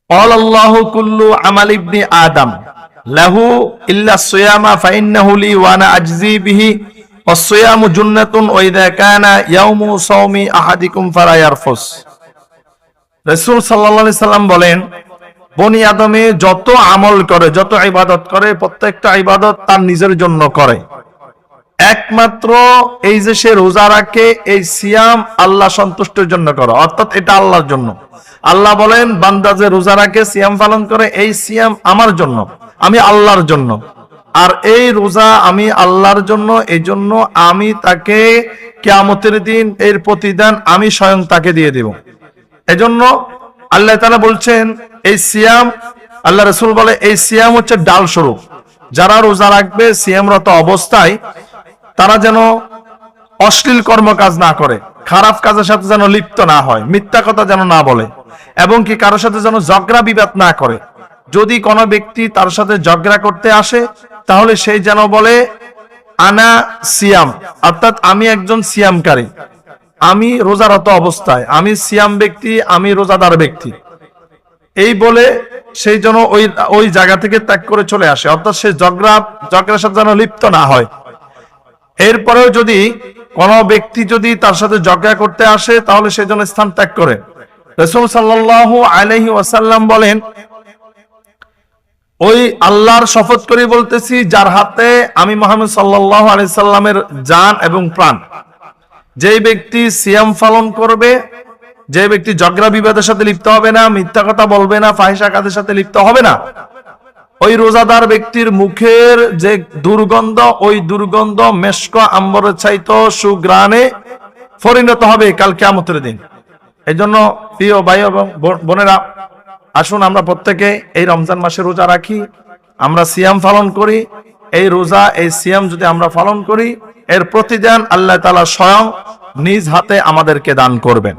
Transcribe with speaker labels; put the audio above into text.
Speaker 1: ক্বালাল্লাহু কুল্লু আমাল ইবনি আদম লাহু ইল্লা সিয়ামা ফাইন্নাহু লি ওয়া আনা আজজি বিহি ওয়াস-সিয়ামু জুন্নাতুন ওয়া ইযা কানা ইয়াউমু সাওমি আহাদিকুম ফালা ইয়ারফুস। রাসূল সাল্লাল্লাহু আলাইহি সাল্লাম বলেন, বনি আদমে যত আমল করে, যত ইবাদত করে, প্রত্যেকটা ইবাদত তার নিজের জন্য করে। একমাত্র এই যে সে রোজা রাখে, এই সিয়াম আল্লাহ সন্তুষ্টির জন্য করে, অর্থাৎ এটা আল্লাহর জন্য। আল্লাহ বলেন, বান্দা যে রোজা রাখে, সিয়াম পালন করে, এই সিয়াম আমার জন্য, আমি আল্লাহর জন্য। আর এই রোজা আমি আল্লাহর জন্য, এই জন্য আমি তাকে কিয়ামতের দিন এর প্রতিদান আমি স্বয়ং তাকে দিয়ে দেব। এজন্য আল্লাহ তাআলা বলছেন, এই সিয়াম, আল্লাহ রাসূল বলে, এই সিয়াম হচ্ছে ডাল স্বরূপ। যারা রোজা রাখবে সিয়ামরত অবস্থায় তারা যেন অশ্লীল কর্মকাজ না করে, খারাপ কাজের সাথে যেন লিপ্ত না হয়, মিথ্যা কথা যেন না বলে, এবং কি কারোর সাথে যেন ঝগড়া বিবাদ না করে। যদি কোনো ব্যক্তি তার সাথে ঝগড়া করতে আসে, তাহলে সেই যেন বলে আনা সিয়াম, অর্থাৎ আমি একজন সিয়ামকারী, আমি রোজারত অবস্থায়, আমি সিয়াম ব্যক্তি, আমি রোজাদার ব্যক্তি, এই বলে সেই যেন ওই জায়গা থেকে ত্যাগ করে চলে আসে, অর্থাৎ সে ঝগড়ার সাথে যেন লিপ্ত না হয়। এরপরেও যদি কোনো ব্যক্তি যদি তার সাথে ঝগড়া করতে আসে, তাহলে সে যেন স্থান ত্যাগ করে। রাসূল সাল্লাল্লাহু আলাইহি ওয়াসাল্লাম বলেন, ওই আল্লাহর শপথ করে বলতেছি, যার হাতে আমি মুহাম্মদ সাল্লাল্লাহু আলাইহি সাল্লামের জান এবং প্রাণ, যেই ব্যক্তি সিয়াম পালন করবে, যে ব্যক্তি ঝগড়া বিবাদের সাথে লিপ্ত হবে না, মিথ্যা কথা বলবে না, ফাহিশা কাজের সাথে লিপ্ত হবে না, ওই রোজাদার ব্যক্তির মুখের যে দুর্গন্ধ, ওই দুর্গন্ধ মেশক আম্বরের চাইতে সুঘ্রাণে পরিণত হবে কাল কিয়ামতের দিন। এই জন্য প্রিয় ভাই এবং বোনেরা, আসুন আমরা প্রত্যেকে এই রমজান মাসে রোজা রাখি, আমরা সিয়াম পালন করি। এই রোজা, এই সিয়াম যদি আমরা পালন করি, এর প্রতিদান আল্লাহ তাআলা স্বয়ং নিজ হাতে আমাদেরকে দান করবেন।